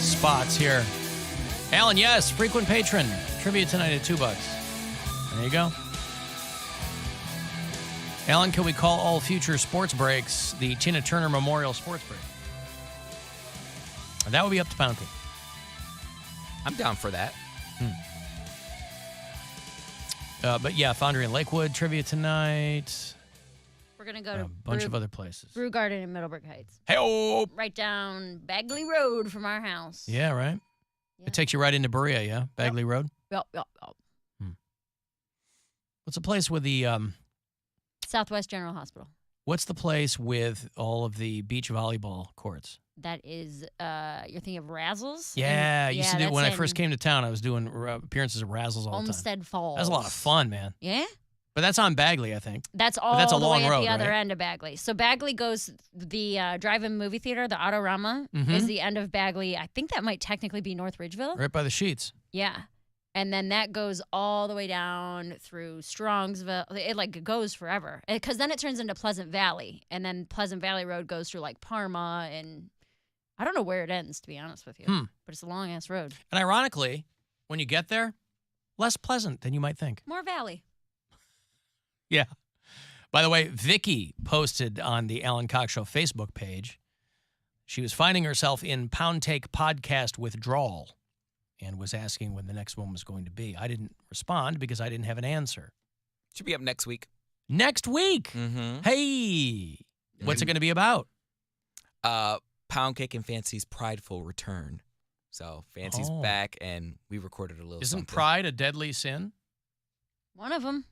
Spots here. Alan, yes, frequent patron. Trivia tonight at $2. There you go. Alan, can we call all future sports breaks the Tina Turner Memorial Sports Break? That would be up to Poundcake. I'm down for that. But yeah, Foundry in Lakewood, trivia tonight. We're going to go A to bunch of other places. Brew Garden in Middlebrook Heights. Hey-oh! Right down Bagley Road from our house. Yeah, right. Yeah. It takes you right into Berea, yeah? Bagley Road? Yep. What's the place with the... Southwest General Hospital. What's the place with all of the beach volleyball courts? That is, you're thinking of Razzles? Yeah, I used to do when I first in came to town. I was doing appearances at Razzles all the time. Olmsted Falls. That was a lot of fun, man. Yeah? But that's on Bagley, I think. That's all that's a the long way at road, the other right? end of Bagley. So Bagley goes, the drive-in movie theater, the Autorama, is the end of Bagley. I think that might technically be North Ridgeville. Right by the sheets. Yeah. And then that goes all the way down through Strongsville. It like goes forever. Because then it turns into Pleasant Valley. And then Pleasant Valley Road goes through like Parma. And I don't know where it ends, to be honest with you. But it's a long-ass road. And ironically, when you get there, less pleasant than you might think. More valley. Yeah. By the way, Vicky posted on the Alan Cox Show Facebook page, she was finding herself in Poundcake podcast withdrawal and was asking when the next one was going to be. I didn't respond because I didn't have an answer. Should be up next week. Next week? Mm-hmm. Hey! What's it going to be about? Poundcake and Fancy's prideful return. So Fancy's back, and we recorded a little Isn't something. pride a deadly sin? One of them.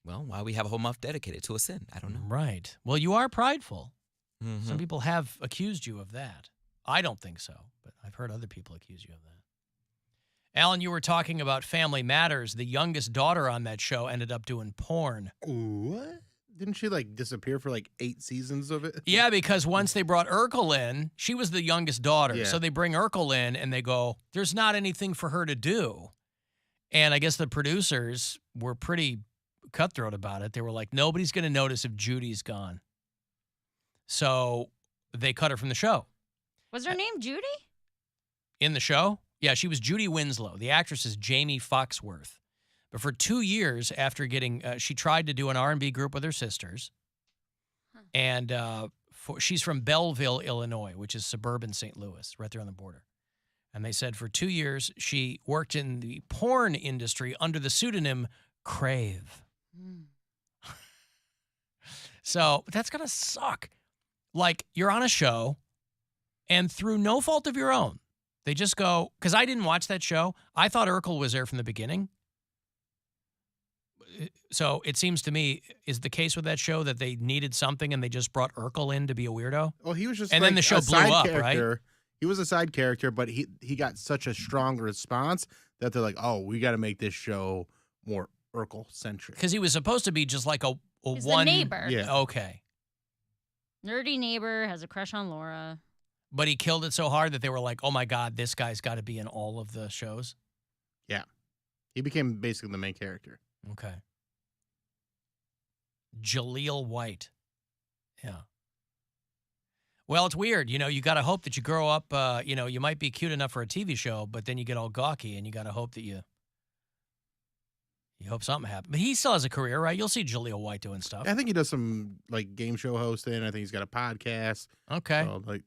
Well, why we have a whole month dedicated to a sin? I don't know. Right. Well, you are prideful. Mm-hmm. Some people have accused you of that. I don't think so, but I've heard other people accuse you of that. Alan, you were talking about Family Matters. The youngest daughter on that show ended up doing porn. What? Didn't she like disappear for like 8 seasons of it? Yeah, because once they brought Urkel in, she was the youngest daughter. Yeah. So they bring Urkel in and they go, there's not anything for her to do. And I guess the producers were pretty cutthroat about it. They were like, nobody's going to notice if Judy's gone. So they cut her from the show. Was her name Judy? In the show? Yeah, she was Judy Winslow. The actress is Jamie Foxworth. But for 2 years after getting, she tried to do an R&B group with her sisters. And she's from Belleville, Illinois, which is suburban St. Louis, right there on the border. And they said for 2 years, she worked in the porn industry under the pseudonym Crave. So that's going to suck. Like, you're on a show, and through no fault of your own, they just go, because I didn't watch that show. I thought Urkel was there from the beginning. So it seems to me, is the case with that show that they needed something and they just brought Urkel in to be a weirdo? Well, he was just and like then the show a blew side up, character. right? He was a side character, but he got such a strong response that they're like, oh, we got to make this show more Urkel-centric. Because he was supposed to be just like a He's one... the neighbor. Yeah. Okay. Nerdy neighbor, has a crush on Laura. But he killed it so hard that they were like, oh, my God, this guy's got to be in all of the shows? Yeah. He became basically the main character. Okay. Jaleel White. Yeah. Well, it's weird. You know, you got to hope that you grow up, you might be cute enough for a TV show, but then you get all gawky and you got to hope that you hope something happens. But he still has a career, right? You'll see Jaleel White doing stuff. I think he does some like game show hosting. I think he's got a podcast. Okay. Called, like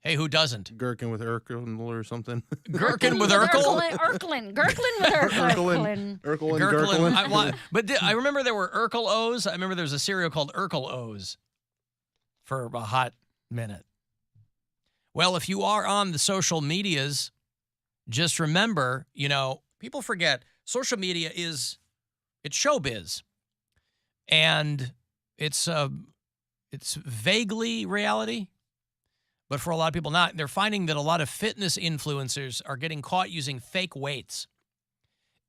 Hey, who doesn't? Gherkin with Urkel or something. Gherkin with Urkel? Gherkin with Urkel. Urkel and Gherkin. I remember there were Urkel O's. I remember there was a cereal called Urkel O's for a hot minute. Well, if you are on the social medias, just remember, people forget social media it's showbiz. And it's vaguely reality. But for a lot of people not. They're finding that a lot of fitness influencers are getting caught using fake weights.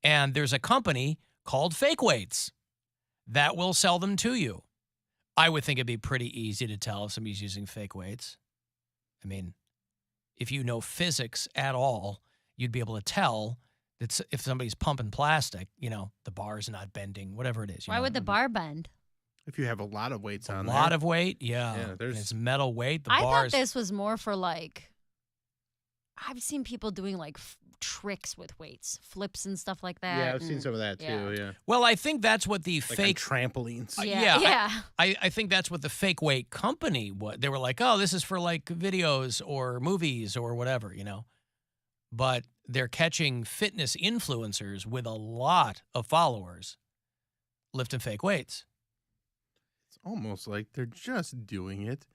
And there's a company called Fake Weights that will sell them to you. I would think it'd be pretty easy to tell if somebody's using fake weights. I mean, if you know physics at all, you'd be able to tell that if somebody's pumping plastic, the bar's not bending, whatever it is. Why would the bar bend? If you have a lot of weights A on lot there. of weight, yeah. Yeah, And there's- it's metal weight. The I thought bars. this was more for like. I've seen people doing like tricks with weights, flips and stuff like that. Yeah, I've seen and- some of that too. Yeah, Well, I think that's what the like on fake. trampolines. yeah, yeah. I think that's what the fake weight company. What they were like, oh, this is for like videos or movies or whatever, But they're catching fitness influencers with a lot of followers lifting fake weights. It's almost like they're just doing it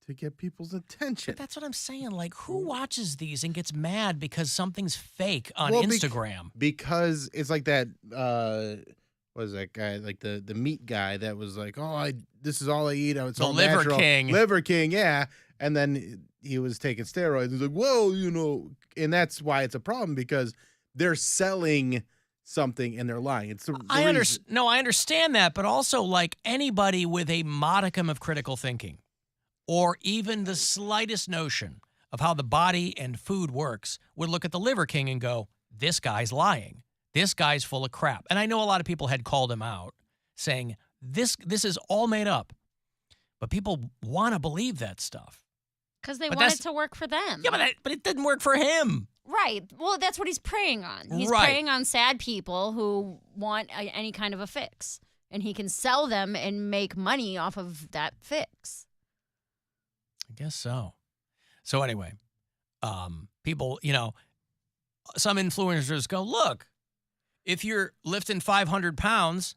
to get people's attention. But that's what I'm saying. Like, who watches these and gets mad because something's fake on Well, Instagram? Because it's like that. What is that guy? Like the meat guy that was like, "Oh, this is all I eat. It's The all Liver natural." King. Liver King, yeah. And then he was taking steroids. He's like, "Whoa, and that's why it's a problem because they're selling something and they're lying." It's I understand that, but also like anybody with a modicum of critical thinking or even the slightest notion of how the body and food works would look at the Liver King and go, this guy's lying. This guy's full of crap. And I know a lot of people had called him out saying, this is all made up. But people want to believe that stuff. Because they But want that's- it to work for them. Yeah, but it didn't work for him. Right. Well, that's what he's preying on. He's Right. preying on sad people who want any kind of a fix. And he can sell them and make money off of that fix. I guess so. So anyway, people, some influencers go, look, if you're lifting 500 pounds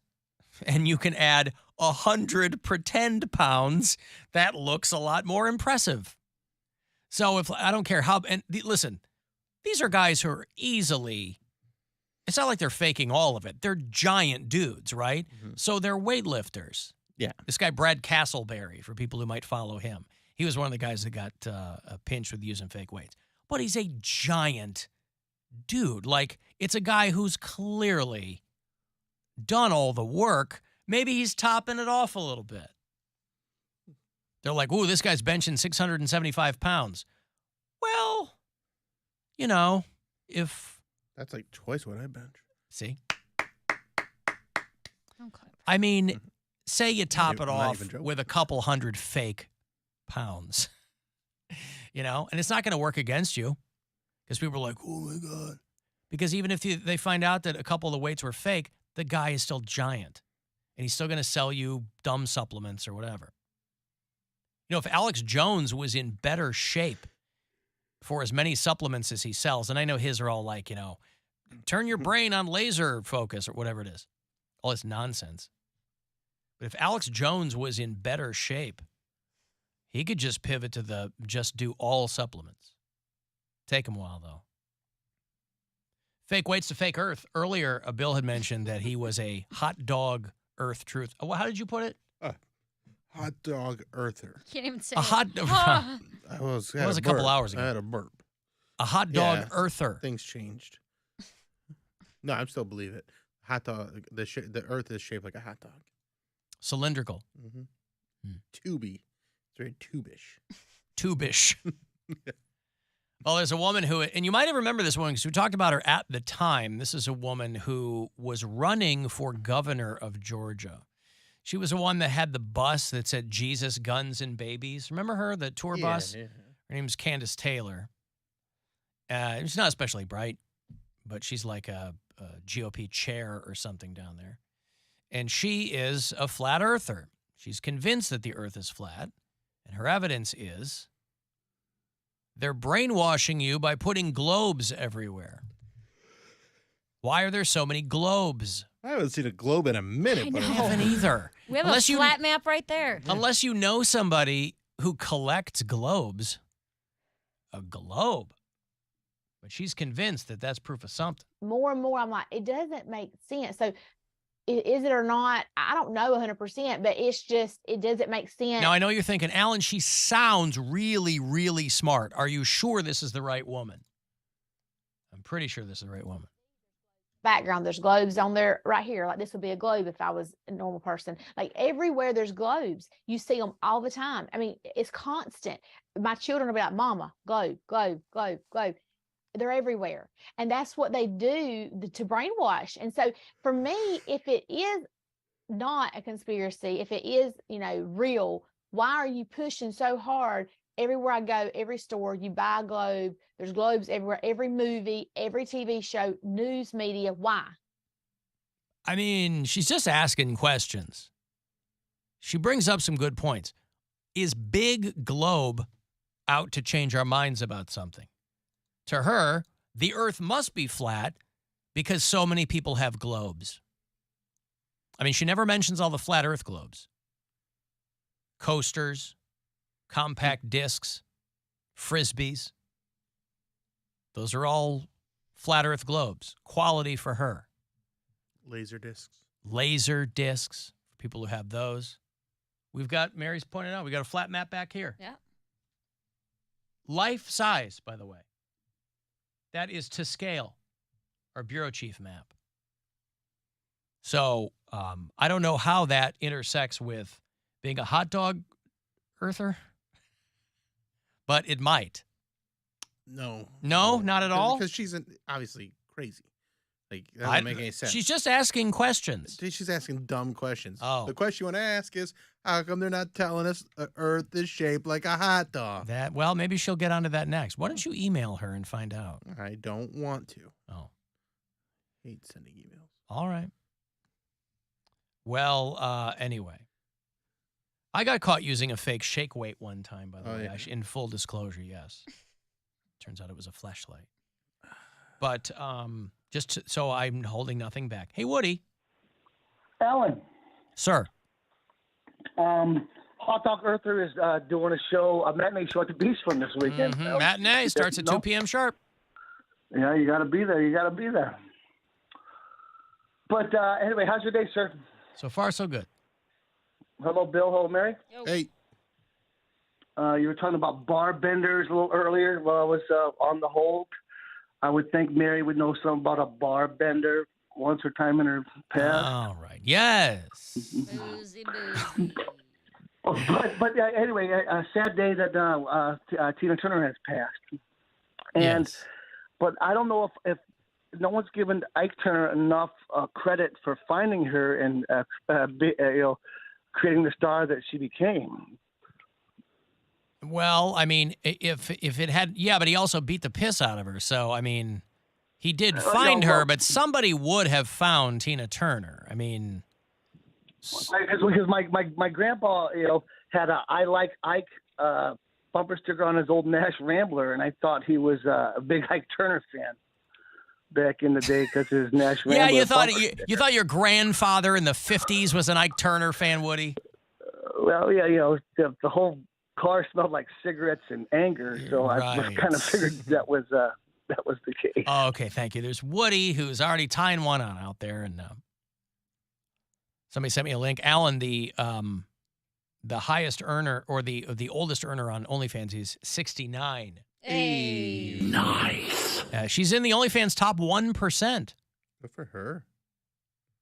and you can add 100 pretend pounds, that looks a lot more impressive. So if I don't care how, and listen, these are guys who are easily, it's not like they're faking all of it. They're giant dudes, right? Mhm. So they're weightlifters. Yeah. This guy, Brad Castleberry, for people who might follow him, he was one of the guys that got pinched with using fake weights. But he's a giant dude. Like, it's a guy who's clearly done all the work. Maybe he's topping it off a little bit. They're like, ooh, this guy's benching 675 pounds. Well, if... That's like twice what I bench. See? Okay. I mean, say you top it I'm not off even joking. with a couple hundred fake pounds, and it's not going to work against you because people are like, oh my God. Because even if they find out that a couple of the weights were fake, the guy is still giant and he's still going to sell you dumb supplements or whatever. If Alex Jones was in better shape for as many supplements as he sells, and I know his are all like, turn your brain on laser focus or whatever it is, all this nonsense. But if Alex Jones was in better shape, he could just pivot to just do all supplements. Take him a while, though. Fake weights to fake earth. Earlier, Bill had mentioned that he was a hot dog earth truth. How did you put it? Hot dog earther. Can't even say A it. hot Ah. I was. That was a couple hours ago. I had a burp. A hot dog Yeah. earther. Things changed. No, I still believe it. Hot dog. The earth is shaped like a hot dog. Cylindrical. Mm-hmm. Hmm. Tubey. It's very tubish. Tubish. Well, there's a woman who, and you might have remembered this woman because we talked about her at the time. This is a woman who was running for governor of Georgia. She was the one that had the bus that said Jesus, Guns, and Babies. Remember her, the tour bus? Yeah. Her name's Candace Taylor. She's not especially bright, but she's like a GOP chair or something down there. And she is a flat earther. She's convinced that the earth is flat. And her evidence is they're brainwashing you by putting globes everywhere. Why are there so many globes? I haven't seen a globe in a minute. I but know. I haven't either. We have Unless a you- flat map right there. Unless you know somebody who collects globes. A globe. But she's convinced that that's proof of something. More and more, I'm like, it doesn't make sense. So is it or not? I don't know 100%, but it's just, it doesn't make sense. Now, I know you're thinking, Alan, she sounds really, really smart. Are you sure this is the right woman? I'm pretty sure this is the right woman. Background, there's globes on there right here. Like this would be a globe if I was a normal person. Like everywhere there's globes. You see them all the time. I mean, it's constant. My children will be like, Mama, globe, globe, globe, globe. They're everywhere. And that's what they do to brainwash. And so for me, if it is not a conspiracy, if it is, real, why are you pushing so hard? Everywhere I go, every store, you buy a globe. There's globes everywhere, every movie, every TV show, news media. Why? I mean, she's just asking questions. She brings up some good points. Is big globe out to change our minds about something? To her, the earth must be flat because so many people have globes. I mean, she never mentions all the flat earth globes. Coasters, compact discs, frisbees. Those are all flat earth globes. Quality for her. Laser discs. Laser discs for people who have those. We've got, Mary's pointed out, we got a flat map back here. Yeah. Life size, by the way. That is to scale, our bureau chief map. So I don't know how that intersects with being a hot dog earther, but it might. No. No, not at all? Because she's obviously crazy. Like, that doesn't make any sense. She's just asking questions. She's asking dumb questions. Oh. The question you want to ask is, how come they're not telling us Earth is shaped like a hot dog? Well, maybe she'll get onto that next. Why don't you email her and find out? I don't want to. Oh. Hate sending emails. All right. Well, anyway. I got caught using a fake shake weight one time, by the way. Yeah. In full disclosure, yes. Turns out it was a fleshlight. But so I'm holding nothing back. Hey, Woody. Alan. Sir. Hot Dog Earther is doing a show, a matinee show at the Beach Room this weekend. Mm-hmm. Matinee starts at 2 p.m. sharp. Yeah, you got to be there. You got to be there. But anyway, how's your day, sir? So far, so good. Hello, Bill. Hello, Mary. Yo. Hey. You were talking about bar benders a little earlier while I was on the hold. I would think Mary would know something about a bar bender once or time in her past. All right. Yes. Boozy, boozy. But anyway, a sad day that Tina Turner has passed. And Yes. But I don't know if no one's given Ike Turner enough credit for finding her and creating the star that she became. Well, I mean, if it had, yeah, but he also beat the piss out of her. So, I mean, he did find her, but somebody would have found Tina Turner. I mean, Because my grandpa, had a I Like Ike bumper sticker on his old Nash Rambler, and I thought he was a big Ike Turner fan back in the day because his Nash Rambler. yeah, you thought bumper sticker. you thought your grandfather in the 50s was an Ike Turner fan, Woody? Well, yeah, the whole car smelled like cigarettes and anger, so I Right. kind of figured that was the case. Oh, okay, thank you. There's Woody, who's already tying one on out there, and somebody sent me a link. Alan, the highest earner or the oldest earner on OnlyFans is 69. Hey. Nice. She's in the OnlyFans top 1%. Good for her.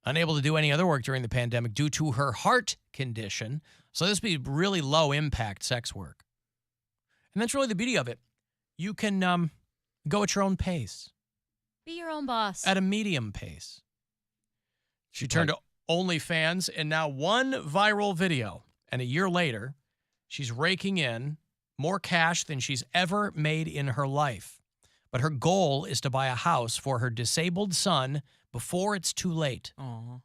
Unable to do any other work during the pandemic due to her heart condition. So this would be really low impact sex work. And that's really the beauty of it. You can go at your own pace, Be your own boss. at a medium pace. She turned to OnlyFans, and now one viral video. And a year later, she's raking in more cash than she's ever made in her life. But her goal is to buy a house for her disabled son before it's too late. Aw.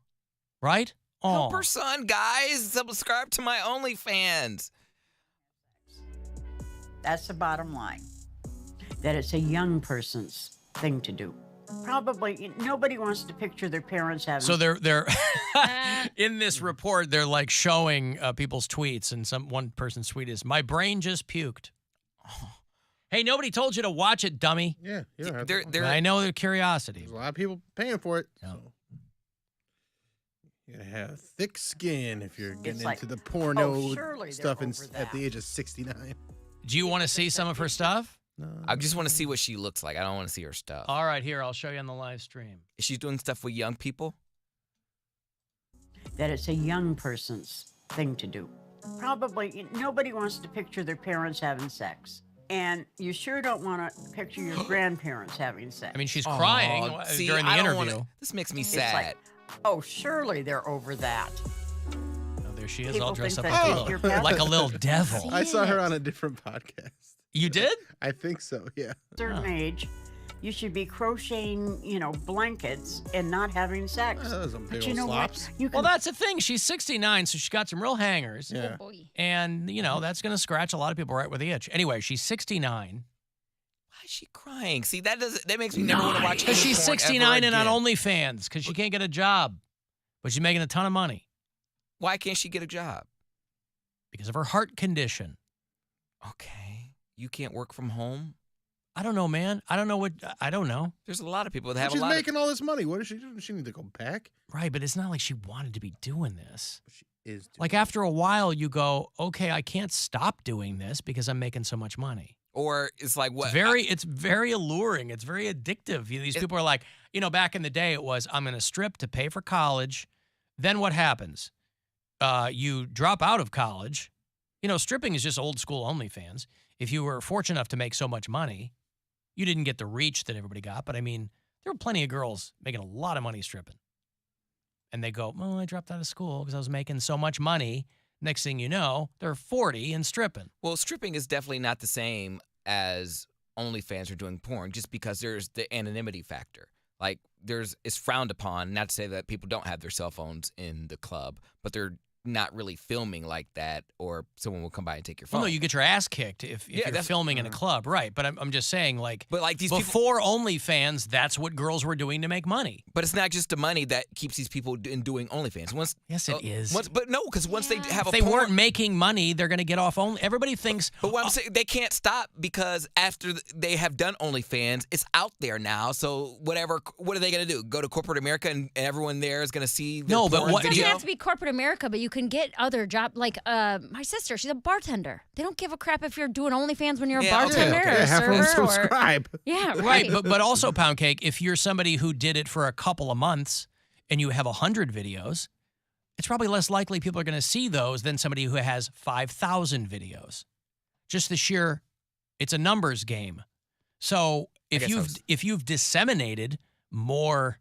Right? Help Aw. her son, guys. Subscribe to my OnlyFans. That's the bottom line. That it's a young person's thing to do. Probably nobody wants to picture their parents having. So they're in this report, they're like showing people's tweets, and one person's tweet is, "My brain just puked." Hey, nobody told you to watch it, dummy. Yeah. You don't have They're- to. they're- I know their curiosity. There's a lot of people paying for it. Yeah. So. You gotta have thick skin if you're getting like, into the porno surely they're stuff over at that. the age of 69. Do you want to see some of her stuff? No. I just want to see what she looks like. I don't want to see her stuff. All right, here, I'll show you on the live stream. Is she doing stuff with young people? that it's a young person's thing to do. Probably nobody wants to picture their parents having sex. And you sure don't want to picture your grandparents having sex. I mean, she's crying Aw, see, during the I don't interview. wanna- this makes me It's sad. like, Oh, surely they're over that. Oh, there she is, People all dressed up think like that a you're little, like a little devil. See? I saw her it. on a different podcast. You did? I think so. Yeah. Certain age, you should be crocheting, blankets and not having sex. That was a big But old you know slops. what? You Well, can that's the thing. She's 69, so she's got some real hangers. Yeah. Oh boy. And, that's going to scratch a lot of people right where the itch. Anyway, she's 69. Why is she crying? See, that makes me never want to watch Because any she's porn 69 ever and on again. OnlyFans because she can't get a job. But she's making a ton of money Why can't she get a job? because of her heart condition. Okay. You can't work from home? I don't know, man. I don't know. There's a lot of people that But have she's a lot making all this money. What does she do? Does she need to go back? Right, but it's not like she wanted to be doing this. She is. Doing Like after a while, you go, okay, I can't stop doing this because I'm making so much money. or it's like what? It's very alluring. It's very addictive. These people are like, back in the day, it was I'm going to strip to pay for college. Then what happens? You drop out of college. Stripping is just old school OnlyFans. If you were fortunate enough to make so much money, you didn't get the reach that everybody got. But I mean, there were plenty of girls making a lot of money stripping. And they go, well, I dropped out of school because I was making so much money. Next thing you know, they're 40 and stripping. Well, stripping is definitely not the same as OnlyFans or doing porn, just because there's the anonymity factor. Like it's frowned upon. Not to say that people don't have their cell phones in the club, but they're not really filming like that, or someone will come by and take your phone. Well, no, you get your ass kicked if Yeah, you're that's- filming in a club, right? But I'm just saying, but like these people, before OnlyFans, that's what girls were doing to make money. but it's not just the money that keeps these people in doing OnlyFans. Yes, it is. But no, because once they have If a they porn, weren't making money, they're going to get off only. Everybody thinks, But what I'm saying, they can't stop because after they have done OnlyFans, it's out there now. So what are they going to do? Go to corporate America and everyone there is going to see their No, but porn what- It doesn't video? have to be corporate America, but you can get other jobs. Like my sister, she's a bartender. They don't give a crap if you're doing OnlyFans when you're a Yeah, okay, bartender okay. or a Yeah, have her server. Or, subscribe. yeah, right? right. But also, Poundcake, if you're somebody who did it for a couple of months and you have 100 videos, it's probably less likely people are going to see those than somebody who has 5,000 videos. Just the sheer, it's a numbers game. So if you've disseminated more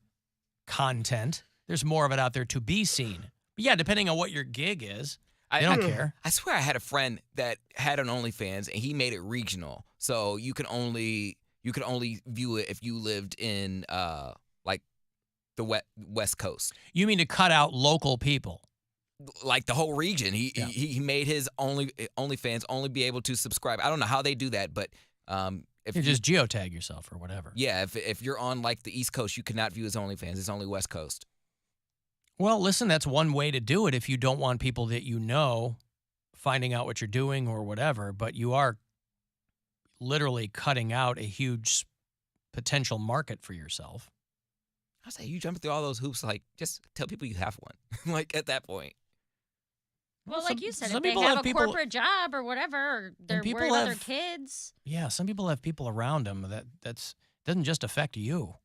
content, there's more of it out there to be seen. But yeah, depending on what your gig is, they don't care. I swear I had a friend that had an OnlyFans and he made it regional. So you could only view it if you lived in like the West Coast. You mean to cut out local people? Like the whole region. He made his OnlyFans only be able to subscribe. I don't know how they do that, but if You just geotag yourself or whatever. yeah, if you're on like the East Coast, you cannot view his OnlyFans. It's only West Coast. Well, listen, that's one way to do it if you don't want people that you know finding out what you're doing or whatever, but you are literally cutting out a huge potential market for yourself. I say you jump through all those hoops. Like just tell people you have one. Like at that point. Well, like you said, some if they people have have a people- corporate job or whatever, or they're people worried about their have- kids. Yeah, some people have people around them that doesn't just affect you.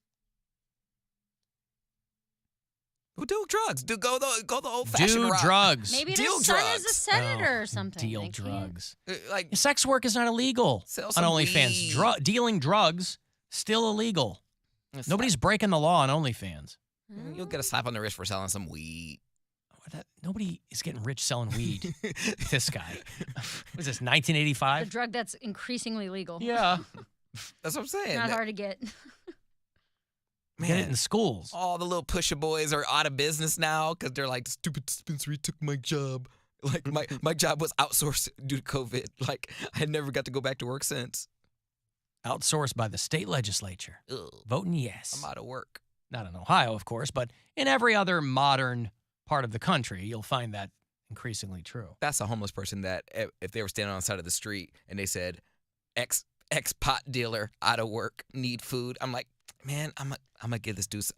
Well, do drugs. Go the old fashioned Do route. drugs. Maybe Deal their son is a drugs. senator Oh, or something. Deal They can't- drugs. Like Sex work is not illegal Sell on some OnlyFans. weed. Dealing drugs, still illegal. it's Nobody's breaking the law on OnlyFans. like, you'll get a slap on the wrist for selling some weed. Nobody is getting rich selling weed. This guy. Was this The 1985? drug that's increasingly legal. Yeah. That's what I'm saying. Not hard to get. Get it Man, in schools. all the little pusher boys are out of business now because they're like, the stupid dispensary took my job. Like my job was outsourced due to COVID. Like I never got to go back to work since. Outsourced by the state legislature. Ugh, Voting yes. I'm out of work. Not in Ohio, of course, but in every other modern part of the country, you'll find that increasingly true. That's a homeless person that if they were standing on the side of the street and they said, ex pot dealer out of work, need food. I'm like, man, I'm gonna give this dude